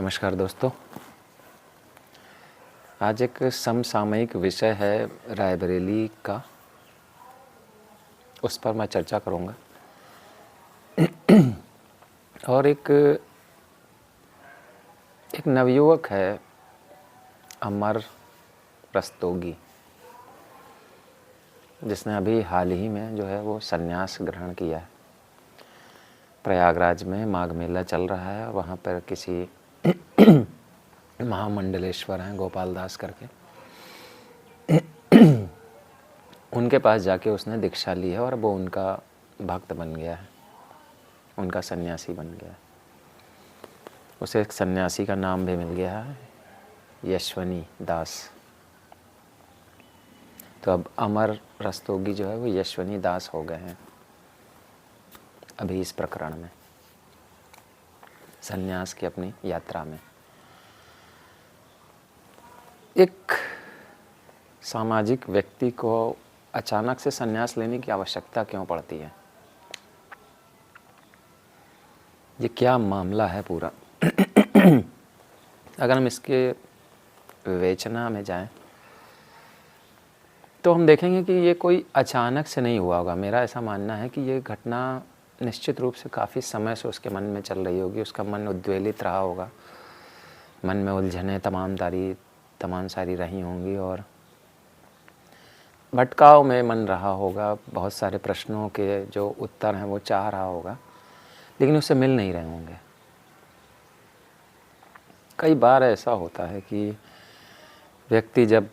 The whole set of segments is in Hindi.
नमस्कार दोस्तों। आज एक समसामयिक विषय है रायबरेली का, उस पर मैं चर्चा करूंगा। और एक नवयुवक है अमर रस्तोगी, जिसने अभी हाल ही में जो है वो संन्यास ग्रहण किया है। प्रयागराज में माघ मेला चल रहा है, वहाँ पर किसी महामंडलेश्वर हैं गोपाल दास करके, उनके पास जाके उसने दीक्षा ली है और वो उनका भक्त बन गया है, उनका सन्यासी बन गया है। उसे एक सन्यासी का नाम भी मिल गया है, यशवनी दास। तो अब अमर रस्तोगी जो है वो यशवनी दास हो गए हैं अभी इस प्रकरण में, सन्यास की अपनी यात्रा में। एक सामाजिक व्यक्ति को अचानक से सन्यास लेने की आवश्यकता क्यों पड़ती है? ये क्या मामला है पूरा? अगर हम इसके विवेचना में जाएं तो हम देखेंगे कि ये कोई अचानक से नहीं हुआ होगा। मेरा ऐसा मानना है कि ये घटना निश्चित रूप से काफ़ी समय से उसके मन में चल रही होगी। उसका मन उद्वेलित रहा होगा, मन में उलझने तमाम सारी रही होंगी और भटकाव में मन रहा होगा। बहुत सारे प्रश्नों के जो उत्तर हैं वो चाह रहा होगा, लेकिन उससे मिल नहीं रहे होंगे। कई बार ऐसा होता है कि व्यक्ति जब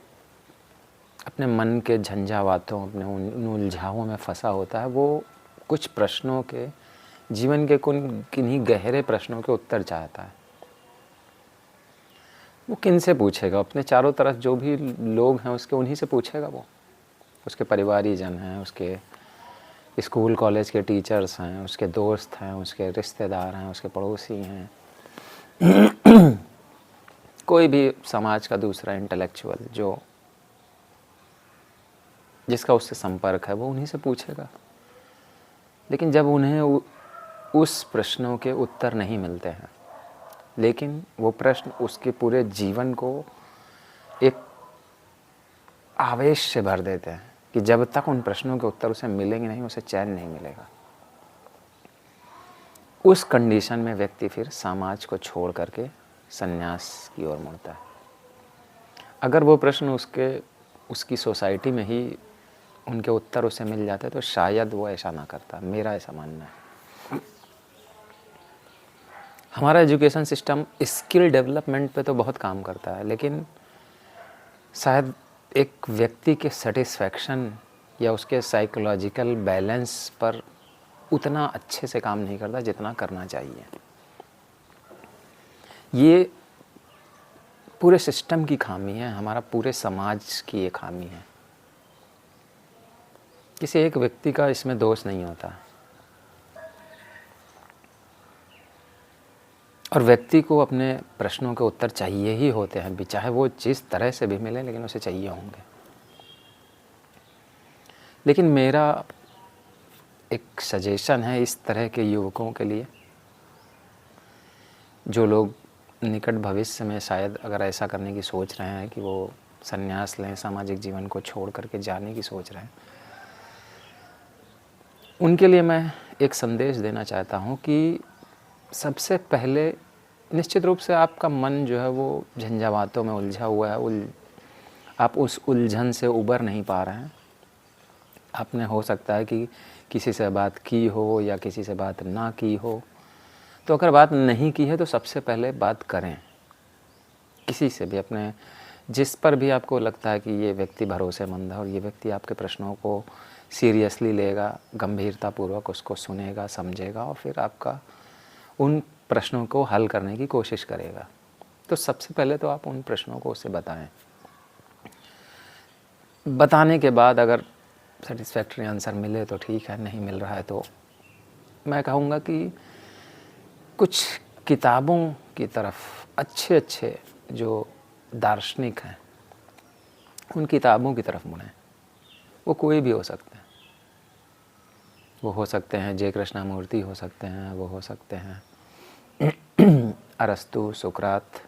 अपने मन के झंझावातों, अपने उन उलझावों में फंसा होता है, वो कुछ प्रश्नों के, जीवन के किन्हीं गहरे प्रश्नों के उत्तर चाहता है। वो किन से पूछेगा? अपने चारों तरफ जो भी लोग हैं उसके, उन्हीं से पूछेगा। वो उसके परिवारीजन हैं, उसके स्कूल कॉलेज के टीचर्स हैं, उसके दोस्त हैं, उसके रिश्तेदार हैं, उसके पड़ोसी हैं, कोई भी समाज का दूसरा इंटेलेक्चुअल जो जिसका उससे संपर्क है, वो उन्हीं से पूछेगा। लेकिन जब उन्हें उस प्रश्नों के उत्तर नहीं मिलते हैं, लेकिन वो प्रश्न उसके पूरे जीवन को एक आवेश से भर देते हैं कि जब तक उन प्रश्नों के उत्तर उसे मिलेंगे नहीं, उसे चैन नहीं मिलेगा। उस कंडीशन में व्यक्ति फिर समाज को छोड़ करके संन्यास की ओर मुड़ता है। अगर वो प्रश्न उसकी सोसाइटी में ही उनके उत्तर उसे मिल जाते तो शायद वो ऐसा ना करता। मेरा ऐसा मानना है। हमारा एजुकेशन सिस्टम स्किल डेवलपमेंट पे तो बहुत काम करता है, लेकिन शायद एक व्यक्ति के सेटिस्फैक्शन या उसके साइकोलॉजिकल बैलेंस पर उतना अच्छे से काम नहीं करता जितना करना चाहिए। ये पूरे सिस्टम की खामी है, हमारा पूरे समाज की ये खामी है। किसी एक व्यक्ति का इसमें दोष नहीं होता। और व्यक्ति को अपने प्रश्नों के उत्तर चाहिए ही होते हैं, चाहे वो जिस तरह से भी मिले, लेकिन उसे चाहिए होंगे। लेकिन मेरा एक सजेशन है इस तरह के युवकों के लिए, जो लोग निकट भविष्य में शायद अगर ऐसा करने की सोच रहे हैं कि वो संन्यास लें, सामाजिक जीवन को छोड़ करके जाने की सोच रहे हैं, उनके लिए मैं एक संदेश देना चाहता हूँ कि सबसे पहले निश्चित रूप से आपका मन जो है वो झंझावातों में उलझा हुआ है, आप उस उलझन से उबर नहीं पा रहे हैं। आपने हो सकता है कि किसी से बात की हो या किसी से बात ना की हो। तो अगर बात नहीं की है तो सबसे पहले बात करें किसी से भी, अपने जिस पर भी आपको लगता है कि ये व्यक्ति भरोसेमंद है और ये व्यक्ति आपके प्रश्नों को सीरियसली लेगा, गंभीरतापूर्वक उसको सुनेगा, समझेगा और फिर आपका उन प्रश्नों को हल करने की कोशिश करेगा। तो सबसे पहले तो आप उन प्रश्नों को उसे बताएं। बताने के बाद अगर सेटिस्फैक्ट्री आंसर मिले तो ठीक है, नहीं मिल रहा है तो मैं कहूँगा कि कुछ किताबों की तरफ, अच्छे जो दार्शनिक हैं उन किताबों की तरफ मुड़ें। वो कोई भी हो सकते हैं, वो हो सकते हैं जय कृष्णमूर्ति हो सकते हैं, वो हो सकते हैं अरस्तु, सुकरात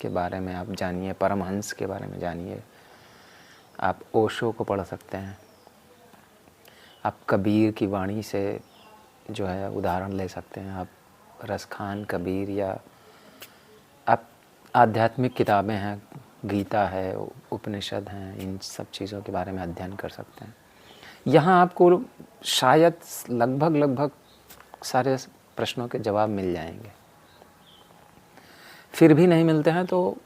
के बारे में आप जानिए, परमहंस के बारे में जानिए, आप ओशो को पढ़ सकते हैं, आप कबीर की वाणी से जो है उदाहरण ले सकते हैं, आप रसखान कबीर, या आप आध्यात्मिक किताबें हैं, गीता है, उपनिषद हैं, इन सब चीज़ों के बारे में अध्ययन कर सकते हैं। यहाँ आपको शायद लगभग सारे प्रश्नों के जवाब मिल जाएंगे। फिर भी नहीं मिलते हैं तो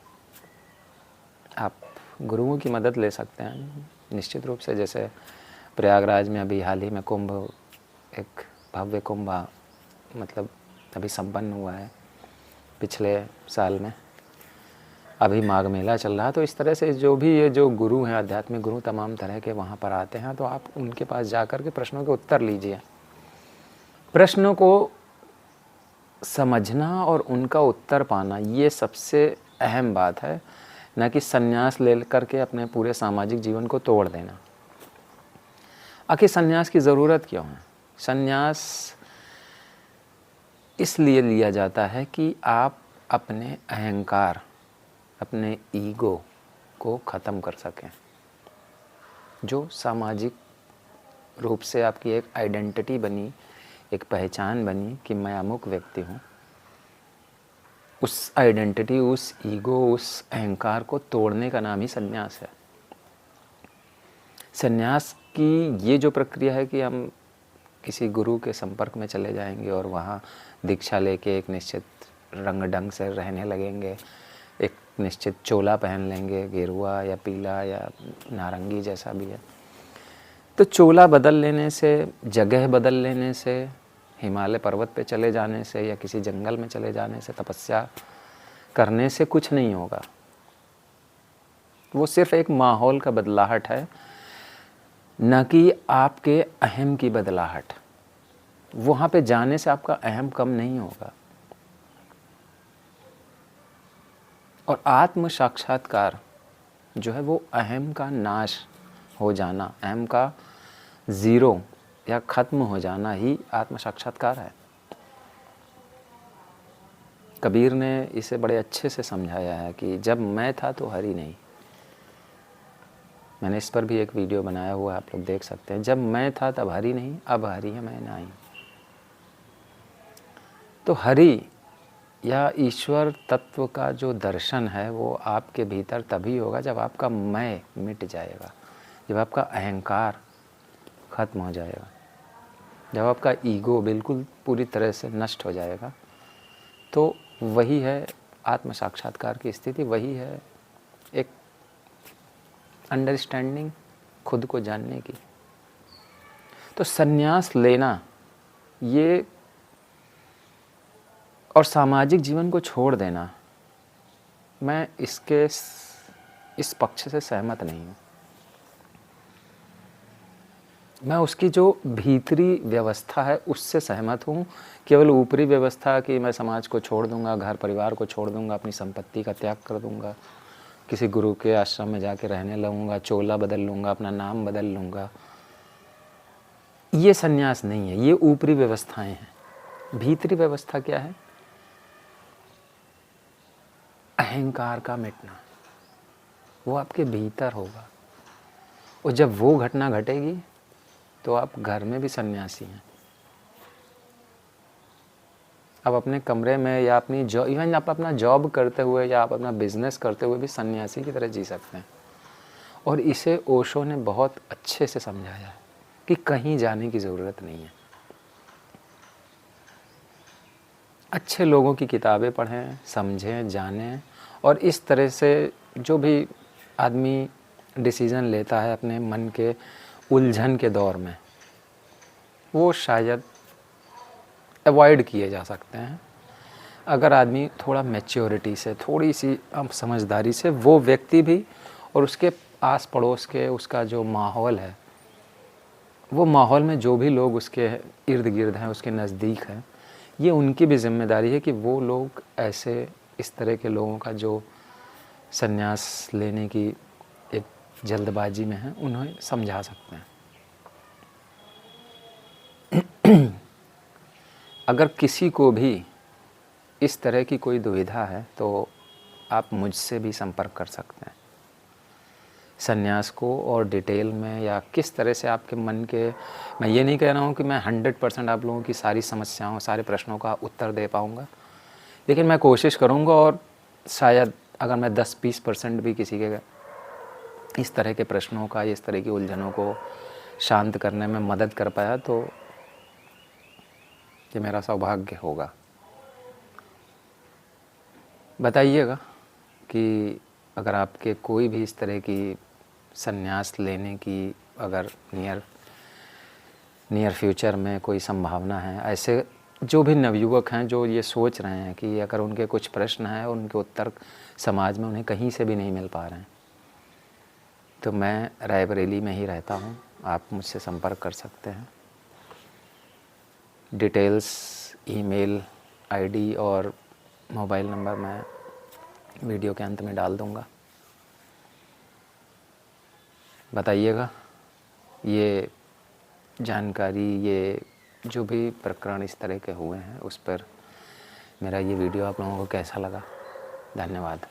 आप गुरुओं की मदद ले सकते हैं निश्चित रूप से। जैसे प्रयागराज में अभी हाल ही में कुंभ, एक भव्य कुंभ मतलब अभी संपन्न हुआ है पिछले साल में, अभी माघ मेला चल रहा है। तो इस तरह से जो भी ये जो गुरु हैं, आध्यात्मिक गुरु तमाम तरह के वहाँ पर आते हैं, तो आप उनके पास जा कर के प्रश्नों के उत्तर लीजिए। प्रश्नों को समझना और उनका उत्तर पाना ये सबसे अहम बात है, न कि संन्यास ले करके अपने पूरे सामाजिक जीवन को तोड़ देना। आखिर संन्यास की ज़रूरत क्यों है? संन्यास इसलिए लिया जाता है कि आप अपने अहंकार, अपने ईगो को ख़त्म कर सकें। जो सामाजिक रूप से आपकी एक आइडेंटिटी बनी, एक पहचान बनी कि मैं अमुक व्यक्ति हूँ, उस आइडेंटिटी, उस ईगो, उस अहंकार को तोड़ने का नाम ही संन्यास है। संन्यास की ये जो प्रक्रिया है कि हम किसी गुरु के संपर्क में चले जाएंगे और वहाँ दीक्षा लेके एक निश्चित रंग ढंग से रहने लगेंगे, एक निश्चित चोला पहन लेंगे, गेरुआ या पीला या नारंगी जैसा भी है। तो चोला बदल लेने से, जगह बदल लेने से, हिमालय पर्वत पे चले जाने से या किसी जंगल में चले जाने से, तपस्या करने से कुछ नहीं होगा। वो सिर्फ एक माहौल का बदलाहट है, न कि आपके अहम की बदलाहट। वहाँ पे जाने से आपका अहम कम नहीं होगा। और आत्म साक्षात्कार जो है वो अहम का नाश हो जाना, अहम का ज़ीरो या ख़त्म हो जाना ही आत्म साक्षात्कार है। कबीर ने इसे बड़े अच्छे से समझाया है कि जब मैं था तो हरि नहीं। मैंने इस पर भी एक वीडियो बनाया हुआ है, आप लोग देख सकते हैं। जब मैं था तब हरि नहीं, अब हरि है मैं नहीं। तो हरि या ईश्वर तत्व का जो दर्शन है वो आपके भीतर तभी होगा जब आपका मैं मिट जाएगा, जब आपका अहंकार ख़त्म हो जाएगा, जब आपका ईगो बिल्कुल पूरी तरह से नष्ट हो जाएगा। तो वही है आत्म साक्षात्कार की स्थिति, वही है एक अंडरस्टैंडिंग, खुद को जानने की। तो संन्यास लेना ये और सामाजिक जीवन को छोड़ देना, मैं इस पक्ष से सहमत नहीं हूँ। मैं उसकी जो भीतरी व्यवस्था है उससे सहमत हूँ। केवल ऊपरी व्यवस्था कि मैं समाज को छोड़ दूँगा, घर परिवार को छोड़ दूँगा, अपनी संपत्ति का त्याग कर दूँगा, किसी गुरु के आश्रम में जाके रहने लगूँगा, चोला बदल लूँगा, अपना नाम बदल लूँगा, ये संन्यास नहीं है। ये ऊपरी व्यवस्थाएं हैं। भीतरी व्यवस्था क्या है? अहंकार का मिटना, वो आपके भीतर होगा। और जब वो घटना घटेगी तो आप घर में भी सन्यासी हैं। आप अपने कमरे में या अपनी जॉब, इवन आप अपना जॉब करते हुए या आप अपना बिजनेस करते हुए भी सन्यासी की तरह जी सकते हैं। और इसे ओशो ने बहुत अच्छे से समझाया है कि कहीं जाने की ज़रूरत नहीं है। अच्छे लोगों की किताबें पढ़ें, समझें, जानें, और इस तरह से जो भी आदमी डिसीज़न लेता है अपने मन के उलझन के दौर में, वो शायद अवॉइड किए जा सकते हैं अगर आदमी थोड़ा मैच्योरिटी से, थोड़ी सी समझदारी से, वो व्यक्ति भी और उसके आस पड़ोस के उसका जो माहौल है, वो माहौल में जो भी लोग उसके इर्द गिर्द हैं, उसके नज़दीक हैं, ये उनकी भी जिम्मेदारी है कि वो लोग ऐसे इस तरह के लोगों का जो संन्यास लेने की एक जल्दबाजी में है, उन्हें समझा सकते हैं। अगर किसी को भी इस तरह की कोई दुविधा है तो आप मुझसे भी संपर्क कर सकते हैं। संन्यास को और डिटेल में या किस तरह से आपके मन के, मैं ये नहीं कह रहा हूँ कि मैं 100% आप लोगों की सारी समस्याओं, सारे प्रश्नों का उत्तर दे पाऊँगा, लेकिन मैं कोशिश करूँगा। और शायद अगर मैं 10-20% भी किसी के इस तरह के प्रश्नों का, इस तरह की उलझनों को शांत करने में मदद कर पाया तो ये मेरा सौभाग्य होगा। बताइएगा कि अगर आपके कोई भी इस तरह की संन्यास लेने की अगर नियर फ्यूचर में कोई संभावना है, ऐसे जो भी नवयुवक हैं जो ये सोच रहे हैं कि अगर उनके कुछ प्रश्न हैं और उनके उत्तर समाज में उन्हें कहीं से भी नहीं मिल पा रहे हैं, तो मैं रायबरेली में ही रहता हूँ, आप मुझसे संपर्क कर सकते हैं। डिटेल्स, ईमेल आईडी और मोबाइल नंबर मैं वीडियो के अंत में डाल दूँगा। बताइएगा ये जानकारी, ये जो भी प्रकरण इस तरह के हुए हैं उस पर मेरा ये वीडियो आप लोगों को कैसा लगा। धन्यवाद।